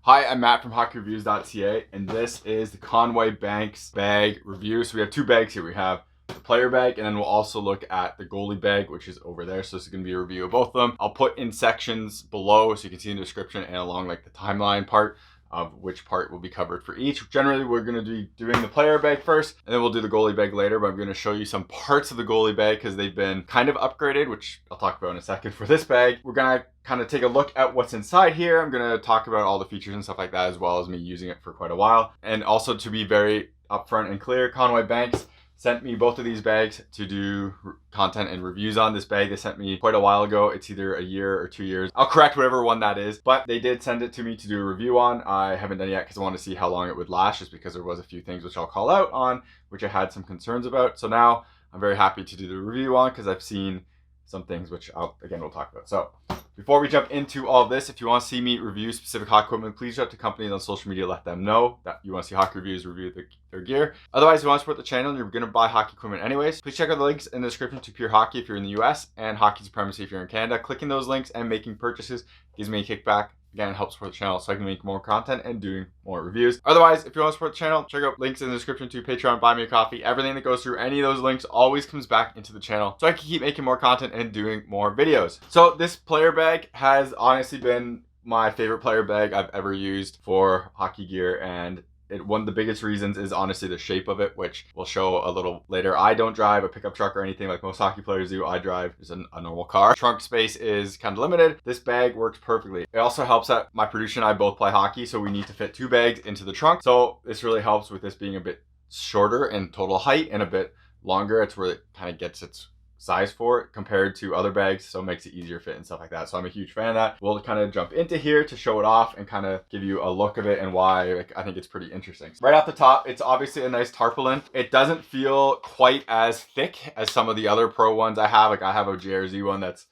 Hi, I'm Matt from hockeyreviews.ca, and this is the Conway Banks bag review. So we have two bags here. We have the player bag, and then we'll also look at the goalie bag, which is over there. So this is going to be a review of both of them. I'll put in sections below so you can see in the description and along like the timeline part of which part will be covered for each. Generally, we're going to be doing the player bag first, and then we'll do the goalie bag later, but I'm going to show you some parts of the goalie bag because they've been kind of upgraded, which I'll talk about in a second. For this bag, we're going to kind of take a look at what's inside here. I'm going to talk about all the features and stuff like that, as well as me using it for quite a while. And also, to be very upfront and clear, Conway Banks sent me both of these bags to do content and reviews on. This bag they sent me quite a while ago. It's either a year or 2 years. I'll correct whatever one that is, but they did send it to me to do a review on. I haven't done it yet because I want to see how long it would last, just because there was a few things which I'll call out on, which I had some concerns about. So now I'm very happy to do the review on because I've seen some things which we'll talk about. So before we jump into all of this, if you want to see me review specific hockey equipment, please reach out to companies on social media, let them know that you want to see hockey reviews, review their gear. Otherwise, if you want to support the channel and you're going to buy hockey equipment anyways, please check out the links in the description to Pure Hockey if you're in the US and Hockey Supremacy if you're in Canada. Clicking those links and making purchases gives me a kickback. Again, it helps support the channel so I can make more content and doing more reviews. Otherwise, if you want to support the channel, check out links in the description to Patreon, Buy Me a Coffee. Everything that goes through any of those links always comes back into the channel so I can keep making more content and doing more videos. So this player bag has honestly been my favorite player bag I've ever used for hockey gear, and one of the biggest reasons is honestly the shape of it, which we'll show a little later. I don't drive a pickup truck or anything like most hockey players do. I drive just a normal car. Trunk space is kind of limited. This bag works perfectly. It also helps that my producer and I both play hockey, so we need to fit two bags into the trunk. So this really helps with this being a bit shorter in total height and a bit longer. It's where it kind of gets its size for it compared to other bags, so it makes it easier fit and stuff like that. So I'm a huge fan of that. We'll kind of jump into here to show it off and kind of give you a look of it and why I think it's pretty interesting. Right off the top, it's obviously a nice tarpaulin. It doesn't feel quite as thick as some of the other pro ones I have. Like I have a JRZ one that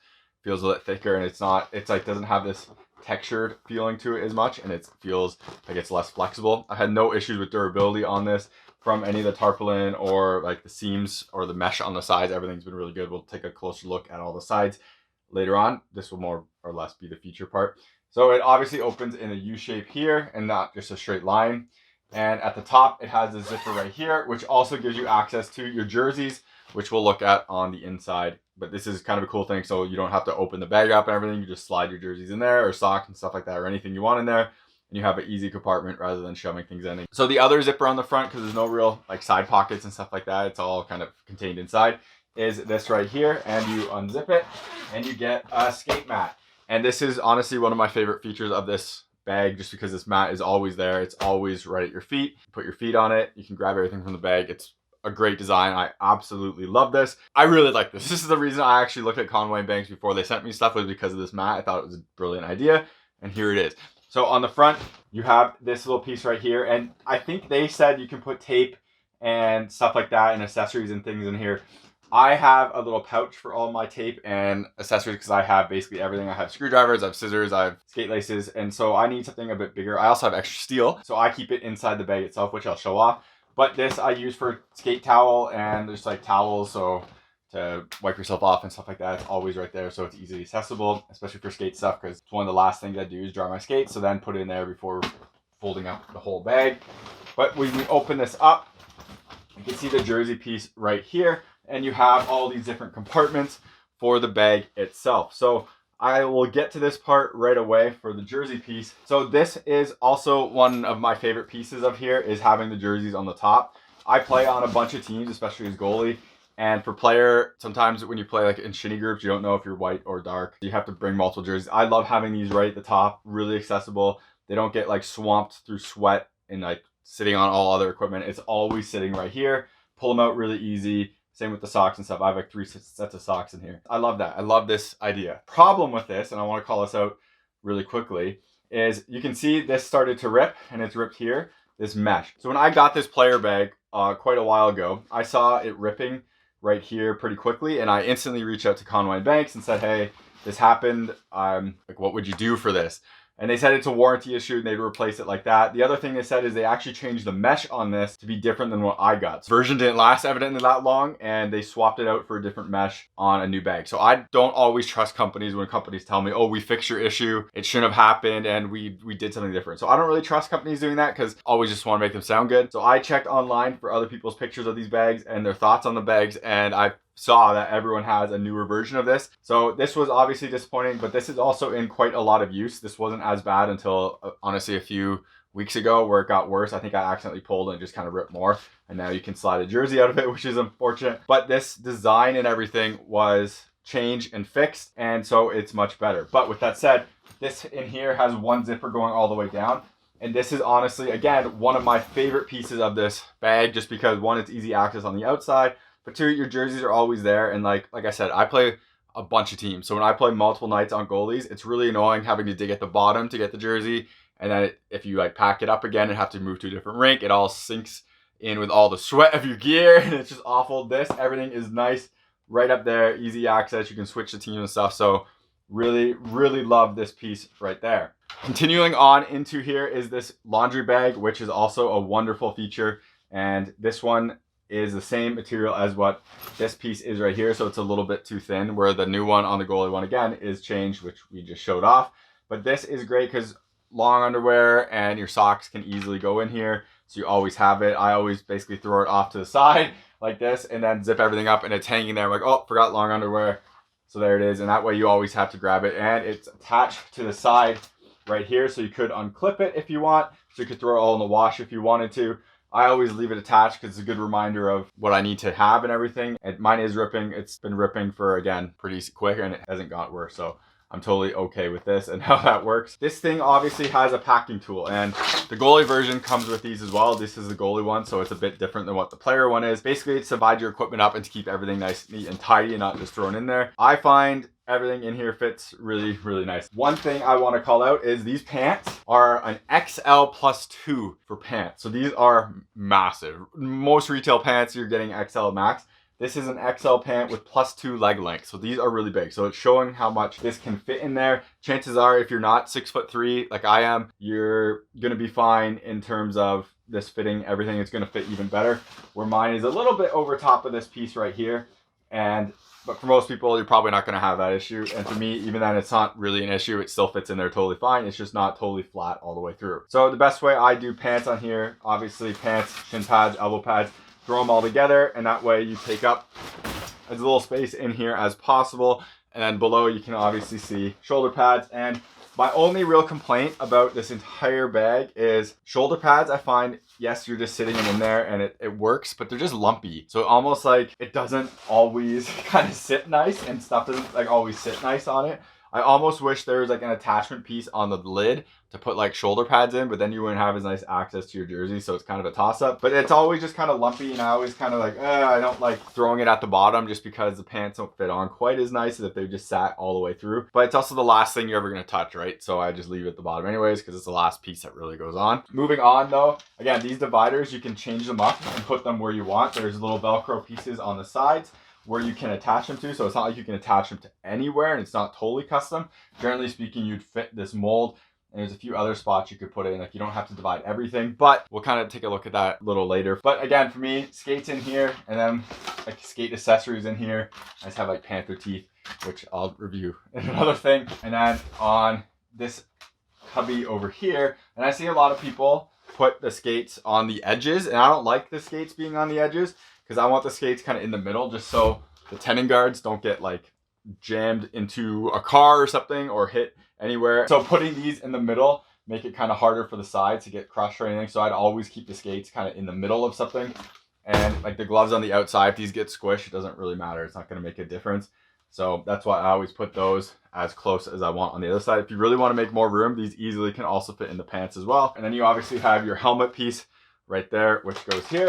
feels a little thicker, and it's like doesn't have this textured feeling to it as much, and it feels like it's less flexible. I had no issues with durability on this from any of the tarpaulin or like the seams or the mesh on the sides. Everything's been really good. We'll take a closer look at all the sides later on. This will more or less be the feature part. So it obviously opens in a U shape here and not just a straight line. And at the top, it has a zipper right here, which also gives you access to your jerseys, which we'll look at on the inside. But this is kind of a cool thing, so you don't have to open the bag up and everything. You just slide your jerseys in there, or socks and stuff like that, or anything you want in there. And you have an easy compartment rather than shoving things in. So the other zipper on the front, because there's no real like side pockets and stuff like that, it's all kind of contained inside, is this right here. And you unzip it and you get a skate mat. And this is honestly one of my favorite features of this bag, just because this mat is always there. It's always right at your feet. You put your feet on it. You can grab everything from the bag. It's a great design. I absolutely love this. I really like this. This is the reason I actually looked at Conway Banks before they sent me stuff, was because of this mat. I thought it was a brilliant idea, and here it is. So on the front, you have this little piece right here, and I think they said you can put tape and stuff like that and accessories and things in here. I have a little pouch for all my tape and accessories because I have basically everything. I have screwdrivers, I have scissors, I have skate laces, and so I need something a bit bigger. I also have extra steel, so I keep it inside the bag itself, which I'll show off. But this I use for skate towel, and there's like towels, so to wipe yourself off and stuff like that. It's always right there, so it's easily accessible, especially for skate stuff, because it's one of the last things I do is dry my skates, so then put it in there before folding up the whole bag. But when we open this up, you can see the jersey piece right here, and you have all these different compartments for the bag itself. So I will get to this part right away for the jersey piece. So this is also one of my favorite pieces of here, is having the jerseys on the top. I play on a bunch of teams, especially as goalie. And for player, sometimes when you play like in shinny groups, you don't know if you're white or dark. You have to bring multiple jerseys. I love having these right at the top, really accessible. They don't get like swamped through sweat and like sitting on all other equipment. It's always sitting right here. Pull them out really easy. Same with the socks and stuff. I have like 3 sets of socks in here. I love that. I love this idea. Problem with this, and I want to call this out really quickly, is you can see this started to rip, and it's ripped here, this mesh. So when I got this player bag quite a while ago, I saw it ripping right here pretty quickly, and I instantly reached out to Conway Banks and said, hey, this happened. Like, what would you do for this? And they said it's a warranty issue and they'd replace it like that. The other thing they said is they actually changed the mesh on this to be different than what I got. So version didn't last evidently that long and they swapped it out for a different mesh on a new bag. So I don't always trust companies when companies tell me, oh, we fixed your issue, it shouldn't have happened, and we did something different. So I don't really trust companies doing that because I always just want to make them sound good. So I checked online for other people's pictures of these bags and their thoughts on the bags, and I saw that everyone has a newer version of this. So this was obviously disappointing, but this is also in quite a lot of use. This wasn't as bad until honestly a few weeks ago where it got worse. I think I accidentally pulled and just kind of ripped more, and now you can slide a jersey out of it, which is unfortunate. But this design and everything was changed and fixed, and so it's much better. But with that said, this in here has one zipper going all the way down. And this is honestly, again, one of my favorite pieces of this bag, just because one, it's easy access on the outside, but two, your jerseys are always there. And like I said, I play a bunch of teams. So when I play multiple nights on goalies, it's really annoying having to dig at the bottom to get the jersey. And then if you like pack it up again and have to move to a different rink, it all sinks in with all the sweat of your gear. And it's just awful. This, everything is nice right up there, easy access. You can switch the team and stuff. So really, really love this piece right there. Continuing on into here is this laundry bag, which is also a wonderful feature. And this one is the same material as what this piece is right here. So it's a little bit too thin, where the new one on the goalie one again is changed, which we just showed off. But this is great because long underwear and your socks can easily go in here. So you always have it. I always basically throw it off to the side like this and then zip everything up, and it's hanging there. I'm like, oh, forgot long underwear. So there it is. And that way you always have to grab it, and it's attached to the side right here. So you could unclip it if you want. So you could throw it all in the wash if you wanted to. I always leave it attached because it's a good reminder of what I need to have and everything. And mine is ripping. It's been ripping for, again, pretty quick, and it hasn't got worse. So I'm totally okay with this and how that works. This thing obviously has a packing tool, and the goalie version comes with these as well. This is the goalie one, so it's a bit different than what the player one is. Basically, it's to divide your equipment up and to keep everything nice, neat, and tidy and not just thrown in there. I find everything in here fits really, really nice. One thing I want to call out is these pants are an XL+2 for pants. So these are massive. Most retail pants, you're getting XL max. This is an XL pant with +2 leg length. So these are really big. So it's showing how much this can fit in there. Chances are, if you're not 6'3" like I am, you're going to be fine in terms of this fitting everything. It's going to fit even better. Where mine is a little bit over top of this piece right here. But for most people, you're probably not going to have that issue. And for me, even then, it's not really an issue. It still fits in there totally fine. It's just not totally flat all the way through. So the best way I do pants on here, obviously pants, shin pads, elbow pads, throw them all together. And that way you take up as little space in here as possible. And then below you can obviously see shoulder pads. And my only real complaint about this entire bag is shoulder pads. I find, yes, you're just sitting them in there and it works, but they're just lumpy. So almost like it doesn't always kind of sit nice, and stuff doesn't like always sit nice on it. I almost wish there was like an attachment piece on the lid to put like shoulder pads in, but then you wouldn't have as nice access to your jersey. So it's kind of a toss up, but it's always just kind of lumpy. And I always kind of like, I don't like throwing it at the bottom just because the pants don't fit on quite as nice as if they just sat all the way through. But it's also the last thing you're ever going to touch, right? So I just leave it at the bottom anyways, because it's the last piece that really goes on. Moving on though, again, these dividers, you can change them up and put them where you want. There's little Velcro pieces on the sides where you can attach them to. So it's not like you can attach them to anywhere, and it's not totally custom. Generally speaking, you'd fit this mold, and there's a few other spots you could put it in. Like, you don't have to divide everything, but we'll kind of take a look at that a little later. But again, for me, skates in here, and then like skate accessories in here. I just have like panther teeth, which I'll review in another thing. And then on this cubby over here, and I see a lot of people put the skates on the edges, and I don't like the skates being on the edges, because I want the skates kind of in the middle, just so the tenon guards don't get like jammed into a car or something or hit anywhere. So putting these in the middle make it kind of harder for the sides to get crushed or anything. So I'd always keep the skates kind of in the middle of something. And like the gloves on the outside, if these get squished, it doesn't really matter. It's not going to make a difference. So that's why I always put those as close as I want on the other side. If you really want to make more room, these easily can also fit in the pants as well. And then you obviously have your helmet piece right there, which goes here.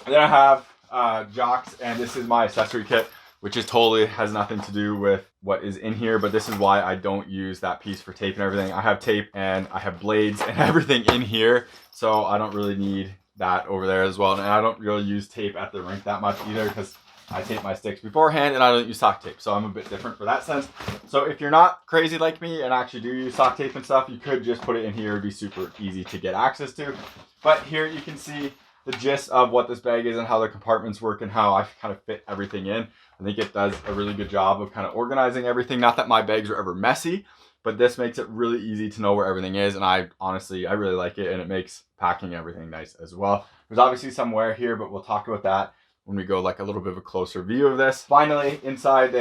And then I have jocks, and this is my accessory kit, which is totally has nothing to do with what is in here, but this is why I don't use that piece for tape and everything. I have tape and I have blades and everything in here, so I don't really need that over there as well. And I don't really use tape at the rink that much either, because I tape my sticks beforehand and I don't use sock tape. So I'm a bit different for that sense. So if you're not crazy like me and actually do use sock tape and stuff, you could just put it in here. It'd be super easy to get access to. But here you can see the gist of what this bag is and how the compartments work and how I kind of fit everything in. I think it does a really good job of kind of organizing everything. Not that my bags are ever messy, but this makes it really easy to know where everything is. And I really like it, and it makes packing everything nice as well. There's obviously some wear here, but we'll talk about that when we go like a little bit of a closer view of this. Finally, inside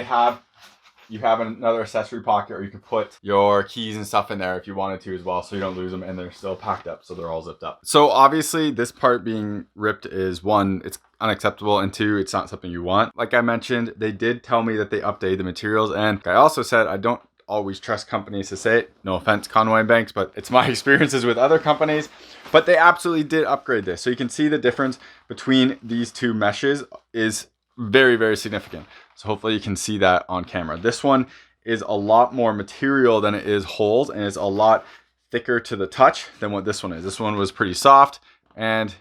you have another accessory pocket, or you can put your keys and stuff in there if you wanted to as well, so you don't lose them, and they're still packed up, so they're all zipped up. So obviously this part being ripped is, one, it's unacceptable, and two, it's not something you want. Like I mentioned, they did tell me that they updated the materials, and like I also said, I don't always trust companies to say it. No offense, Conway Banks, but it's my experiences with other companies. But they absolutely did upgrade this. So you can see the difference between these two meshes is very, very significant. So hopefully you can see that on camera. This one is a lot more material than it is holes, and it's a lot thicker to the touch than what this one is. This one was pretty soft, and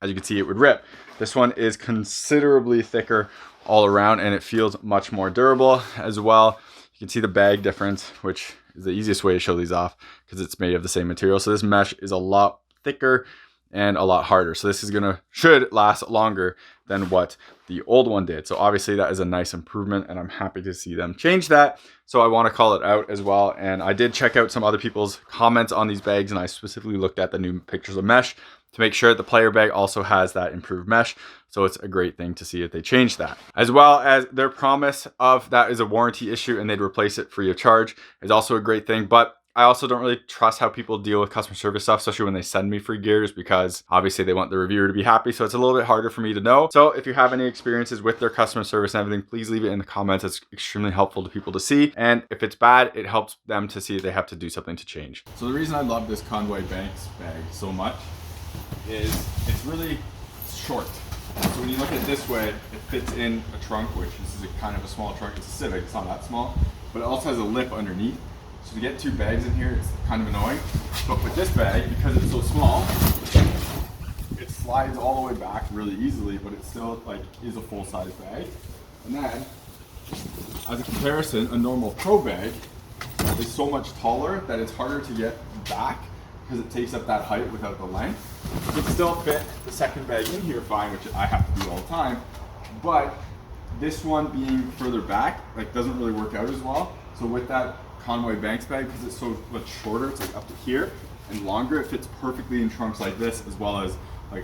as you can see, it would rip. This one is considerably thicker all around, and it feels much more durable as well. You can see the bag difference, which is the easiest way to show these off because it's made of the same material. So this mesh is a lot thicker and a lot harder. So this is should last longer than what the old one did. So obviously that is a nice improvement, and I'm happy to see them change that. So I want to call it out as well. And I did check out some other people's comments on these bags, and I specifically looked at the new pictures of mesh to make sure that the player bag also has that improved mesh. So it's a great thing to see if they change that. As well as their promise of that is a warranty issue and they'd replace it free of charge is also a great thing. But I also don't really trust how people deal with customer service stuff, especially when they send me free gears, because obviously they want the reviewer to be happy. So it's a little bit harder for me to know. So if you have any experiences with their customer service and everything, please leave it in the comments. It's extremely helpful to people to see. And if it's bad, it helps them to see they have to do something to change. So the reason I love this Conway Banks bag so much is it's really short. So when you look at it this way, it fits in a trunk, which this is a kind of a small trunk. It's a Civic, it's not that small, but it also has a lip underneath. So to get two bags in here, it's kind of annoying. But with this bag, because it's so small, it slides all the way back really easily, but it still is a full-size bag. And then, as a comparison, a normal Pro bag is so much taller that it's harder to get back because it takes up that height without the length. You can still fit the second bag in here fine, which I have to do all the time, but this one being further back doesn't really work out as well. So with that Conway Banks bag, because it's so much shorter, it's up to here and longer, it fits perfectly in trunks like this as well as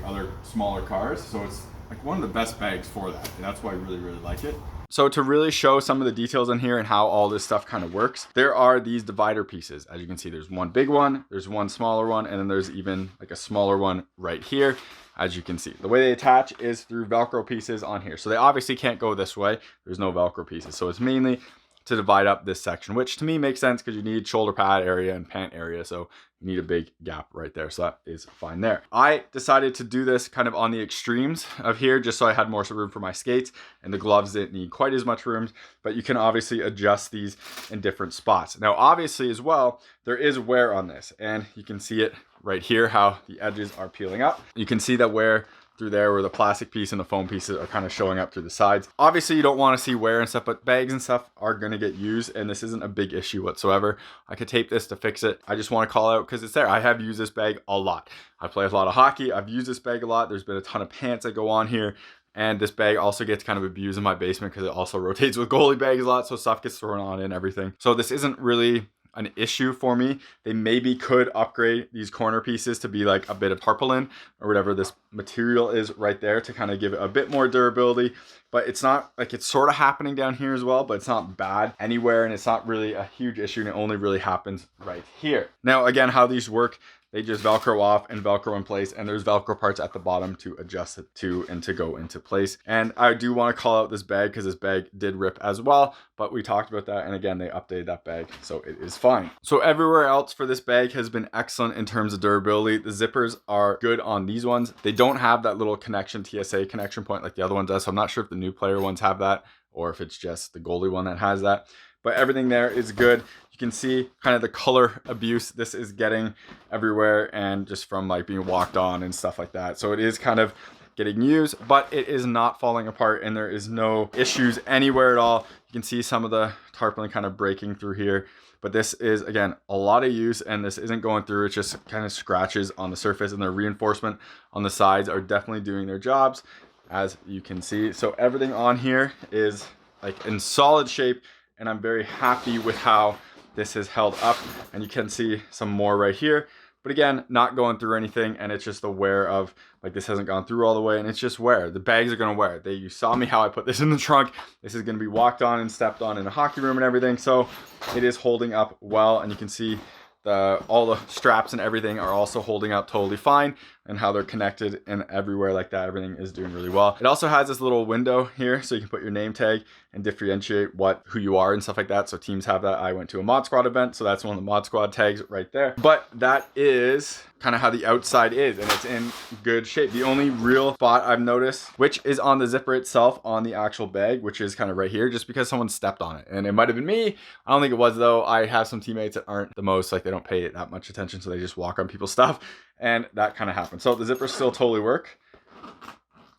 other smaller cars. So it's one of the best bags for that, and that's why I really, really like it. So to really show some of the details in here and how all this stuff kind of works, there are these divider pieces. As you can see, there's one big one, there's one smaller one, and then there's even a smaller one right here. As you can see, the way they attach is through Velcro pieces on here. So they obviously can't go this way. There's no Velcro pieces. So it's mainly to divide up this section, which to me makes sense because you need shoulder pad area and pant area. So you need a big gap right there. So that is fine there. I decided to do this kind of on the extremes of here, just so I had more room for my skates, and the gloves didn't need quite as much room, but you can obviously adjust these in different spots. Now, obviously as well, there is wear on this, and you can see it right here, how the edges are peeling up. You can see that wear through there where the plastic piece and the foam pieces are kind of showing up through the sides. Obviously you don't want to see wear and stuff, but bags and stuff are going to get used, and this isn't a big issue whatsoever. I could tape this to fix it. I just want to call out because it's there. I have used this bag a lot. I play a lot of hockey. I've used this bag a lot. There's been a ton of pants that go on here, and this bag also gets kind of abused in my basement because it also rotates with goalie bags a lot, so stuff gets thrown on and everything. So this isn't really an issue for me. They maybe could upgrade these corner pieces to be a bit of tarpaulin or whatever this material is right there to kind of give it a bit more durability, but it's not it's sort of happening down here as well, but it's not bad anywhere, and it's not really a huge issue, and it only really happens right here. Now again, how these work, they just Velcro off and Velcro in place, and there's Velcro parts at the bottom to adjust it to and to go into place. And I do want to call out this bag because this bag did rip as well, but we talked about that, and again, they updated that bag, so it is fine. So everywhere else for this bag has been excellent in terms of durability. The zippers are good on these ones. They don't have that little connection, TSA connection point like the other one does, so I'm not sure if the new player ones have that or if it's just the goalie one that has that. But everything there is good. You can see kind of the color abuse this is getting everywhere, and just from being walked on and stuff like that. So it is kind of getting used, but it is not falling apart and there is no issues anywhere at all. You can see some of the tarpaulin kind of breaking through here, but this is, again, a lot of use and this isn't going through. It's just kind of scratches on the surface, and the reinforcement on the sides are definitely doing their jobs, as you can see. So everything on here is like in solid shape, and I'm very happy with how this is held up. And you can see some more right here, but again, not going through anything, and it's just the wear of, like, this hasn't gone through all the way, and it's just wear. The bags are gonna wear. You saw me how I put this in the trunk. This is gonna be walked on and stepped on in a hockey room and everything, so it is holding up well. And you can see all the straps and everything are also holding up totally fine, and how they're connected and everywhere like that, everything is doing really well. It also has this little window here, so you can put your name tag and differentiate who you are and stuff like that. So teams have that. I went to a Mod Squad event, so that's one of the Mod Squad tags right there. But that is kind of how the outside is, and it's in good shape. The only real spot I've noticed, which is on the zipper itself on the actual bag, which is kind of right here, just because someone stepped on it, and it might have been me. I don't think it was though. I have some teammates that aren't the most, like, they don't pay it that much attention, so they just walk on people's stuff, and that kind of happens. So the zippers still totally work.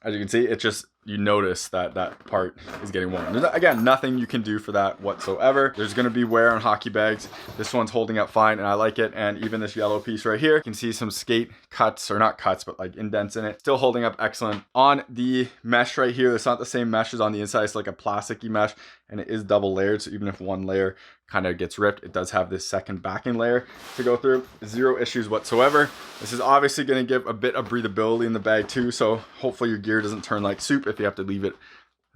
As you can see, it just, you notice that part is getting worn. There's, again, nothing you can do for that whatsoever. There's going to be wear on hockey bags. This one's holding up fine, and I like it. And even this yellow piece right here, you can see some skate cuts, or not cuts, but like indents in it. Still holding up excellent. On the mesh right here, it's not the same mesh as on the inside. It's like a plasticky mesh, and it is double layered. So even if one layer kind of gets ripped, it does have this second backing layer to go through. Zero issues whatsoever. This is obviously going to give a bit of breathability in the bag too, so hopefully your gear doesn't turn like soup if you have to leave it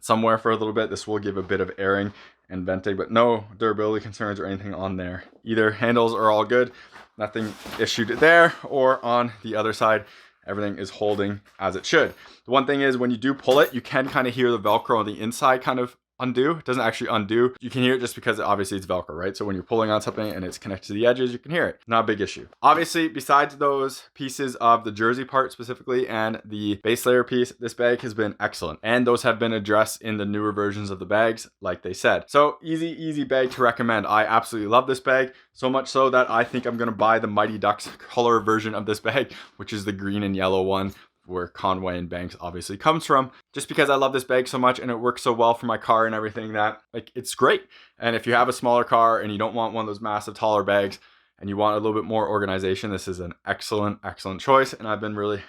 somewhere for a little bit. This will give a bit of airing and venting, but no durability concerns or anything on there either. Handles are all good, nothing issued there, or on the other side. Everything is holding as it should. The one thing is, when you do pull it, you can kind of hear the Velcro on the inside kind of undo. It doesn't actually undo. You can hear it just because obviously it's Velcro, right? So when you're pulling on something and it's connected to the edges, you can hear it. Not a big issue. Obviously, besides those pieces of the jersey part specifically and the base layer piece, this bag has been excellent. And those have been addressed in the newer versions of the bags, like they said. So easy bag to recommend. I absolutely love this bag, so much so that I think I'm gonna buy the Mighty Ducks color version of this bag, which is the green and yellow one, where Conway and Banks obviously comes from, just because I love this bag so much and it works so well for my car and everything, that, like, it's great. And if you have a smaller car and you don't want one of those massive taller bags and you want a little bit more organization, this is an excellent choice, and I've been really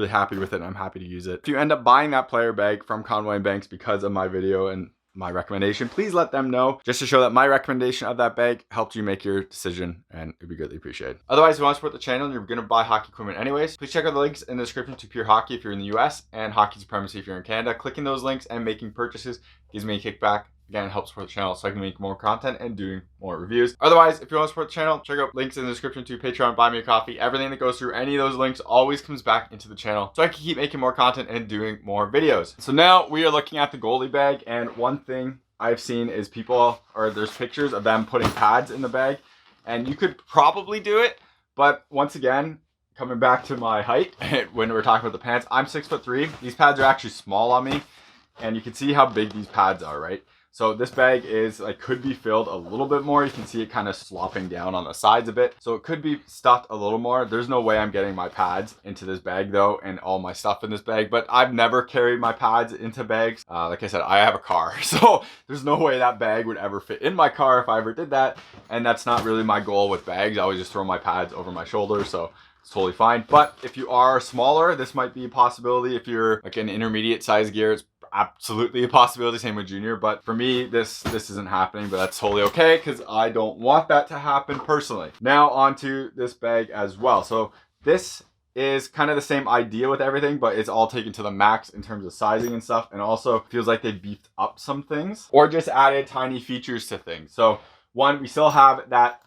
happy with it, and I'm happy to use it. If you end up buying that player bag from Conway and Banks because of my video and my recommendation, please let them know, just to show that my recommendation of that bag helped you make your decision, and it'd be greatly appreciated. Otherwise, if you want to support the channel and you're going to buy hockey equipment anyways, please check out the links in the description to Pure Hockey if you're in the US, and Hockey Supremacy if you're in Canada. Clicking those links and making purchases gives me a kickback. Again, it helps support the channel so I can make more content and doing more reviews. Otherwise, if you want to support the channel, check out links in the description to Patreon, Buy Me a Coffee. Everything that goes through any of those links always comes back into the channel so I can keep making more content and doing more videos. So now we are looking at the goalie bag, and one thing I've seen is there's pictures of them putting pads in the bag, and you could probably do it, but once again, coming back to my height, when we're talking about the pants, I'm 6'3". These pads are actually small on me, and you can see how big these pads are, right? So this bag is could be filled a little bit more. You can see it kind of slopping down on the sides a bit. So it could be stuffed a little more. There's no way I'm getting my pads into this bag though, and all my stuff in this bag, but I've never carried my pads into bags. Like I said, I have a car, so there's no way that bag would ever fit in my car if I ever did that. And that's not really my goal with bags. I always just throw my pads over my shoulder, so it's totally fine. But if you are smaller, this might be a possibility. If you're like an intermediate size gear, it's absolutely a possibility. Same with junior, but for me, this isn't happening, but that's totally okay because I don't want that to happen personally. Now onto this bag as well. So this is kind of the same idea with everything, but it's all taken to the max in terms of sizing and stuff, and also feels like they beefed up some things or just added tiny features to things. So one, we still have that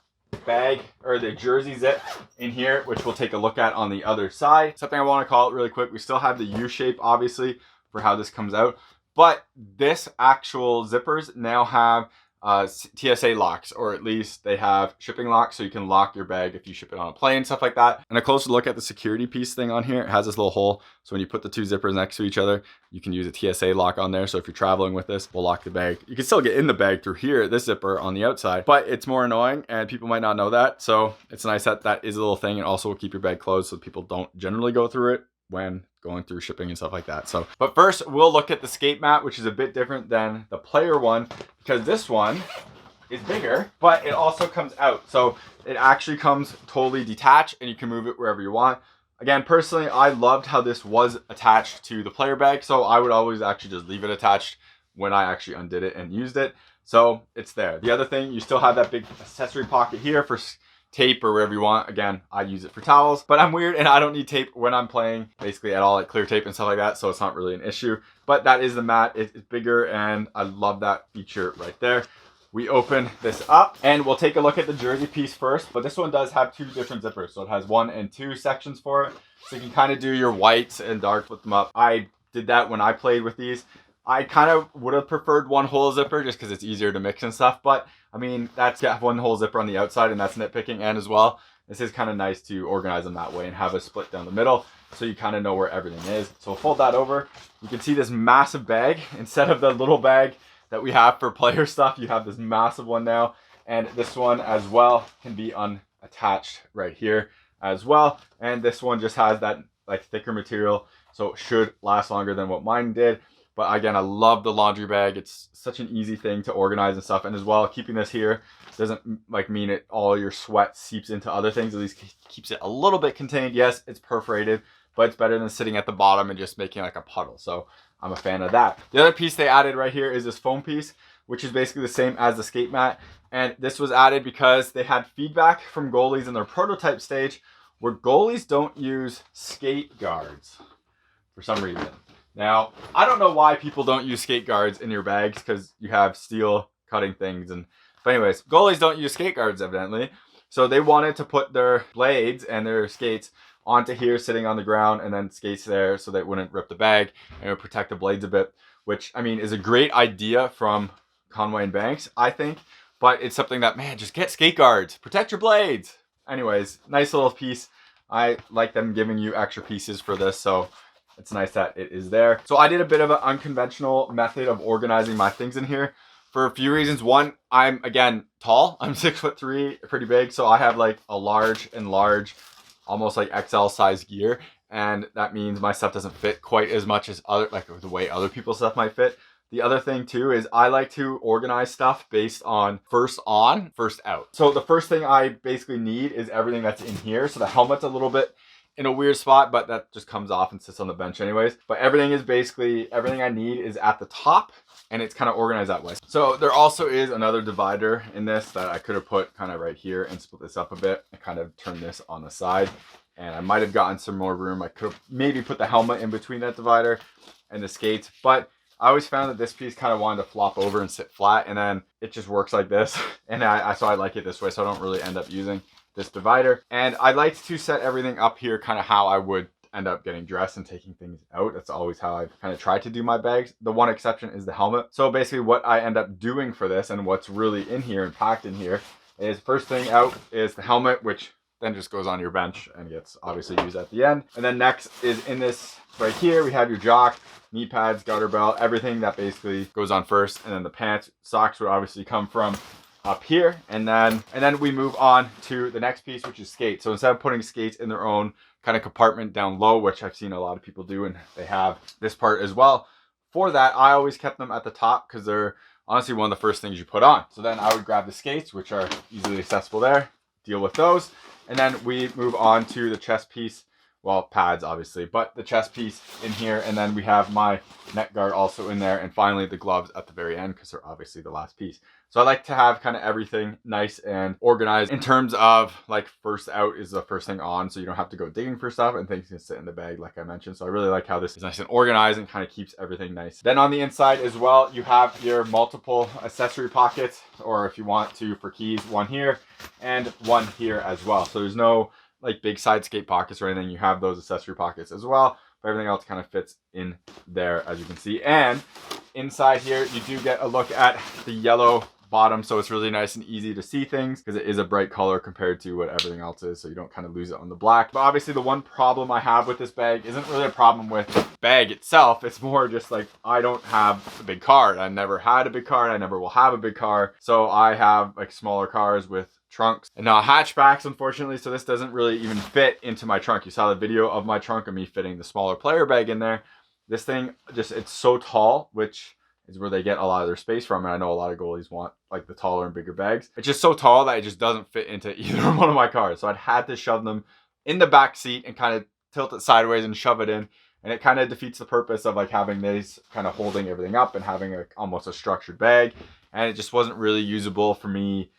bag or the jersey zip in here, which we'll take a look at on the other side. Something I want to call it really quick, we still have the U shape obviously for how this comes out, but this actual zippers now have TSA locks, or at least they have shipping locks, so you can lock your bag if you ship it on a plane, stuff like that. And a closer look at the security piece thing on here, it has this little hole, so when you put the two zippers next to each other, you can use a TSA lock on there. So if you're traveling with this, we'll lock the bag. You can still get in the bag through here, this zipper on the outside, but it's more annoying and people might not know that. So it's nice that that is a little thing, and also will keep your bag closed so people don't generally go through it when going through shipping and stuff like that. So, but first we'll look at the skate mat, which is a bit different than the player one because this one is bigger, but it also comes out. So it actually comes totally detached and you can move it wherever you want. Again, personally, I loved how this was attached to the player bag. So I would always actually just leave it attached when I actually undid it and used it. So it's there. The other thing, you still have that big accessory pocket here for tape or whatever you want. Again, I use it for towels, but I'm weird and I don't need tape when I'm playing basically at all, like clear tape and stuff like that. So it's not really an issue, but that is the mat. It's bigger and I love that feature right there. We open this up and we'll take a look at the jersey piece first, but this one does have two different zippers. So it has 1 and 2 sections for it. So you can kind of do your whites and dark, flip them up. I did that when I played with these. I kind of would have preferred 1 whole zipper just because it's easier to mix and stuff. But I mean, that's got 1 whole zipper on the outside and that's nitpicking. And as well, this is kind of nice to organize them that way and have a split down the middle. So you kind of know where everything is. So we'll fold that over. You can see this massive bag instead of the little bag that we have for player stuff. You have this massive one now, and this one as well can be unattached right here as well. And this one just has that like thicker material, so it should last longer than what mine did. But again, I love the laundry bag. It's such an easy thing to organize and stuff. And as well, keeping this here doesn't like mean it all your sweat seeps into other things. At least keeps it a little bit contained. Yes, it's perforated, but it's better than sitting at the bottom and just making like a puddle. So I'm a fan of that. The other piece they added right here is this foam piece, which is basically the same as the skate mat. And this was added because they had feedback from goalies in their prototype stage where goalies don't use skate guards for some reason. Now, I don't know why people don't use skate guards in your bags because you have steel cutting things. But anyways, goalies don't use skate guards evidently. So they wanted to put their blades and their skates onto here sitting on the ground and then skates there so they wouldn't rip the bag and it would protect the blades a bit, which I mean is a great idea from Conway and Banks, I think, but it's something that, man, just get skate guards, protect your blades. Anyways, nice little piece. I like them giving you extra pieces for this, so it's nice that it is there. So I did a bit of an unconventional method of organizing my things in here for a few reasons. One, I'm again tall, I'm 6'3", pretty big, so I have like a large and large, almost like XL size gear, and that means my stuff doesn't fit quite as much as other, like the way other people's stuff might fit. The other thing too is I like to organize stuff based on first on, first out. So the first thing I basically need is everything that's in here. So the helmet's a little bit in a weird spot, but that just comes off and sits on the bench anyways. But everything is basically, everything I need is at the top and it's kind of organized that way. So there also is another divider in this that I could have put kind of right here and split this up a bit and kind of turn this on the side. And I might have gotten some more room. I could have maybe put the helmet in between that divider and the skates, but I always found that this piece kind of wanted to flop over and sit flat, and then it just works like this. And so I like it this way, so I don't really end up using this divider. And I like to set everything up here kind of how I would end up getting dressed and taking things out. That's always how I've kind of tried to do my bags. The one exception is the helmet. So basically what I end up doing for this and what's really in here and packed in here is first thing out is the helmet, which then just goes on your bench and gets obviously used at the end. And then next is in this right here, we have your jock, knee pads, garter belt, everything that basically goes on first. And then the pants, socks would obviously come from up here. And then we move on to the next piece, which is skates. So instead of putting skates in their own kind of compartment down low, which I've seen a lot of people do, and they have this part as well. For that, I always kept them at the top because they're honestly one of the first things you put on. So then I would grab the skates, which are easily accessible there, deal with those. And then we move on to the chest piece. Well, pads obviously, but the chest piece in here. And then we have my neck guard also in there. And finally the gloves at the very end because they're obviously the last piece. So I like to have kind of everything nice and organized in terms of like first out is the first thing on. So you don't have to go digging for stuff and things can sit in the bag like I mentioned. So I really like how this is nice and organized and kind of keeps everything nice. Then on the inside as well, you have your multiple accessory pockets, or if you want to for keys, one here and one here as well. So there's no like big side skate pockets or anything. You have those accessory pockets as well, but everything else kind of fits in there as you can see. And inside here you do get a look at the yellow bottom, so it's really nice and easy to see things because it is a bright color compared to what everything else is, so you don't kind of lose it on the black. But obviously the one problem I have with this bag isn't really a problem with the bag itself. It's more just like I don't have a big car. I never had a big car and I never will have a big car, so I have like smaller cars with trunks and now hatchbacks, unfortunately, so this doesn't really even fit into my trunk. You saw the video of my trunk of me fitting the smaller player bag in there. This thing just, it's so tall, which is where they get a lot of their space from, and I know a lot of goalies want like the taller and bigger bags. It's just so tall that it just doesn't fit into either one of my cars, so I'd had to shove them in the back seat and kind of tilt it sideways and shove it in, and it kind of defeats the purpose of like having these kind of holding everything up and having almost a structured bag, and it just wasn't really usable for me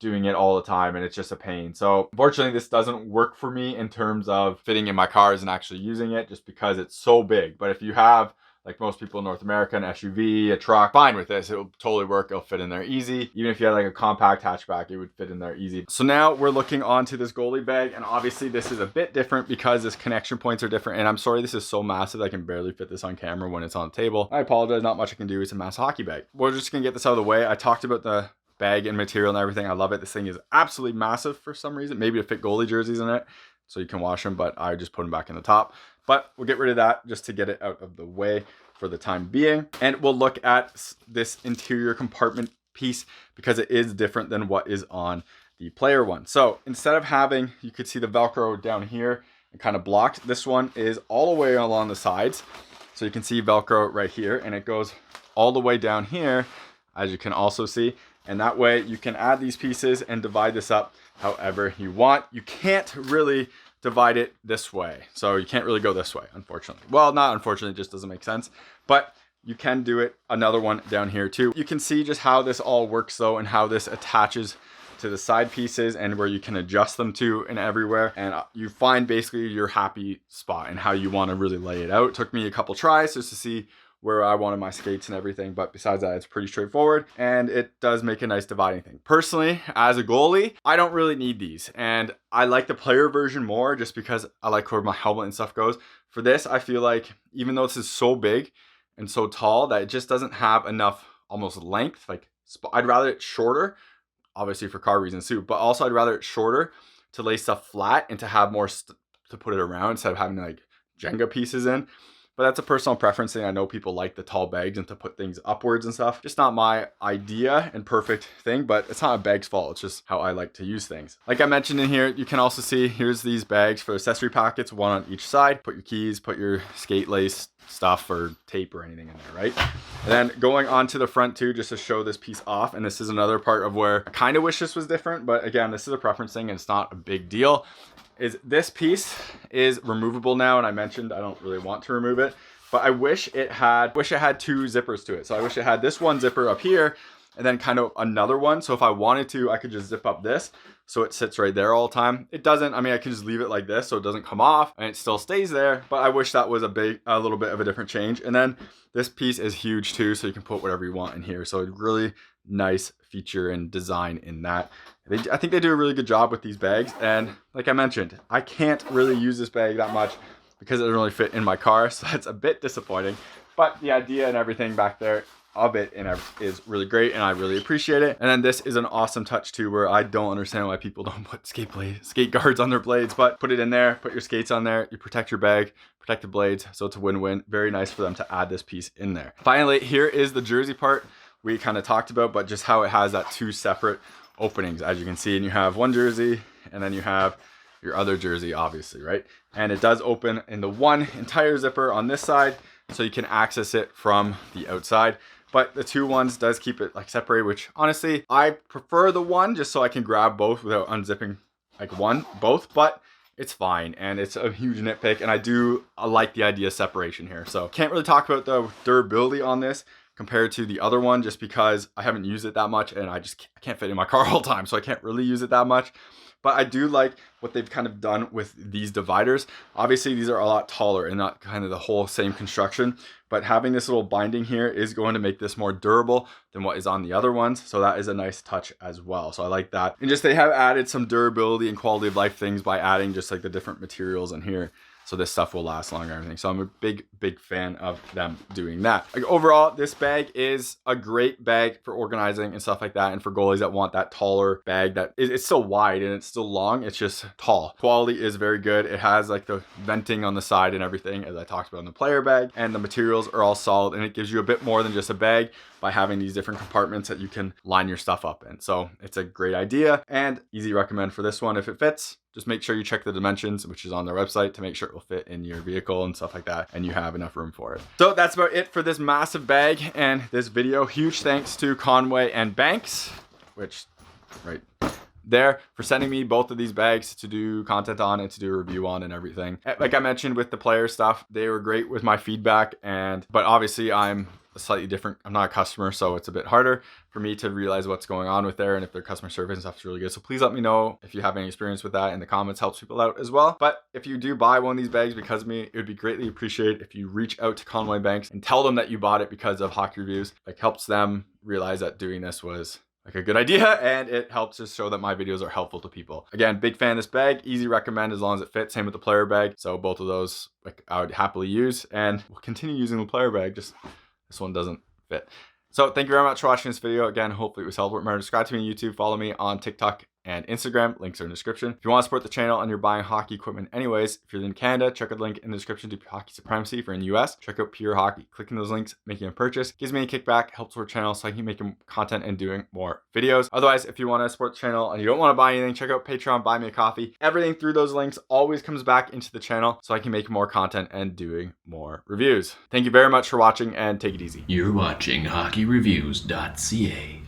doing it all the time, and it's just a pain. So unfortunately this doesn't work for me in terms of fitting in my cars and actually using it, just because it's so big. But if you have, like most people in North America, an SUV, a truck, fine with this. It'll totally work. It'll fit in there easy. Even if you had like a compact hatchback, it would fit in there easy. So now we're looking onto this goalie bag, and obviously this is a bit different because this connection points are different. And I'm sorry, this is so massive I can barely fit this on camera when it's on the table. I apologize, not much I can do. It's a massive hockey bag. We're just gonna get this out of the way. I talked about the bag and material and everything. I love it. This thing is absolutely massive for some reason. Maybe to fit goalie jerseys in it so you can wash them, but I just put them back in the top. But we'll get rid of that just to get it out of the way for the time being. And we'll look at this interior compartment piece because it is different than what is on the player one. So instead of having, you could see the Velcro down here and kind of blocked, this one is all the way along the sides. So you can see Velcro right here, and it goes all the way down here, as you can also see. And that way you can add these pieces and divide this up however you want. You can't really divide it this way. So you can't really go this way, unfortunately. Well, not unfortunately, it just doesn't make sense. But you can do it another one down here too. You can see just how this all works though, and how this attaches to the side pieces and where you can adjust them to and everywhere. And you find basically your happy spot and how you want to really lay it out. It took me a couple tries just to see where I wanted my skates and everything, but besides that, it's pretty straightforward, and it does make a nice dividing thing. Personally, as a goalie, I don't really need these, and I like the player version more just because I like where my helmet and stuff goes. For this, I feel like even though this is so big and so tall that it just doesn't have enough almost length, like I'd rather it shorter, obviously for car reasons too, but also I'd rather it shorter to lay stuff flat and to have more to put it around instead of having like Jenga pieces in. But that's a personal preference thing. I know people like the tall bags and to put things upwards and stuff. Just not my idea and perfect thing, but it's not a bag's fault. It's just how I like to use things. Like I mentioned in here, you can also see here's these bags for accessory pockets, one on each side. Put your keys, put your skate lace stuff or tape or anything in there, right? And then going on to the front too, just to show this piece off. And this is another part of where I kind of wish this was different, but again, this is a preference thing and it's not a big deal. Is this piece is removable now, and I mentioned I don't really want to remove it, but I wish it had two zippers to it. So I wish it had this one zipper up here and then kind of another one. So if I wanted to, I could just zip up this so it sits right there all the time. It doesn't, I mean, I can just leave it like this so it doesn't come off and it still stays there, but I wish that was a little bit of a different change. And then this piece is huge too, so you can put whatever you want in here. So a really nice feature and design in that. I think they do a really good job with these bags. And like I mentioned, I can't really use this bag that much because it doesn't really fit in my car. So that's a bit disappointing, but the idea and everything back there of it and is really great, and I really appreciate it. And then this is an awesome touch too, where I don't understand why people don't put skate guards on their blades, but put it in there, put your skates on there, you protect your bag, protect the blades, so it's a win-win. Very nice for them to add this piece in there. Finally, here is the jersey part we kind of talked about, but just how it has that two separate openings, as you can see, and you have one jersey and then you have your other jersey, obviously, right? And it does open in the one entire zipper on this side, so you can access it from the outside. But the two ones does keep it like separated, which honestly, I prefer the one just so I can grab both without unzipping like both, but it's fine. And it's a huge nitpick, and I like the idea of separation here. So can't really talk about the durability on this compared to the other one, just because I haven't used it that much and I can't fit in my car all the time, so I can't really use it that much. But I do like what they've kind of done with these dividers. Obviously, these are a lot taller and not kind of the whole same construction, but having this little binding here is going to make this more durable than what is on the other ones. So that is a nice touch as well. So I like that. And just they have added some durability and quality of life things by adding just like the different materials in here so this stuff will last longer and everything. So I'm a big fan of them doing that. Like overall, this bag is a great bag for organizing and stuff like that, and for goalies that want that taller bag that it's still wide and it's still long, it's just tall. Quality is very good. It has like the venting on the side and everything, as I talked about in the player bag, and the materials are all solid, and it gives you a bit more than just a bag by having these different compartments that you can line your stuff up in. So it's a great idea and easy recommend for this one. If it fits, just make sure you check the dimensions, which is on their website, to make sure it will fit in your vehicle and stuff like that, and you have enough room for it. So that's about it for this massive bag and this video. Huge thanks to Conway and Banks, which right there, for sending me both of these bags to do content on and to do a review on and everything. Like I mentioned with the player stuff, they were great with my feedback, but obviously I'm slightly different. I'm not a customer, so it's a bit harder for me to realize what's going on with there and if their customer service and stuff is really good. So please let me know if you have any experience with that in the comments. Helps people out as well. But if you do buy one of these bags because of me, it would be greatly appreciated if you reach out to Conway Banks and tell them that you bought it because of hockey reviews. Like, helps them realize that doing this was like a good idea, and it helps just show that my videos are helpful to people. Again, big fan of this bag, easy recommend as long as it fits. Same with the player bag. So both of those, like, I would happily use, and we'll continue using the player bag, just this one doesn't fit. So thank you very much for watching this video. Again, hopefully it was helpful. Remember to subscribe to me on YouTube, follow me on TikTok and Instagram. Links are in the description. If you want to support the channel and you're buying hockey equipment anyways, if you're in Canada, check out the link in the description to Hockey Supremacy. If you're in the US, check out Pure Hockey. Clicking those links, making a purchase, gives me a kickback, helps support the channel so I can make content and doing more videos. Otherwise, if you want to support the channel and you don't want to buy anything, check out Patreon, buy me a coffee. Everything through those links always comes back into the channel so I can make more content and doing more reviews. Thank you very much for watching, and take it easy. You're watching HockeyReviews.ca.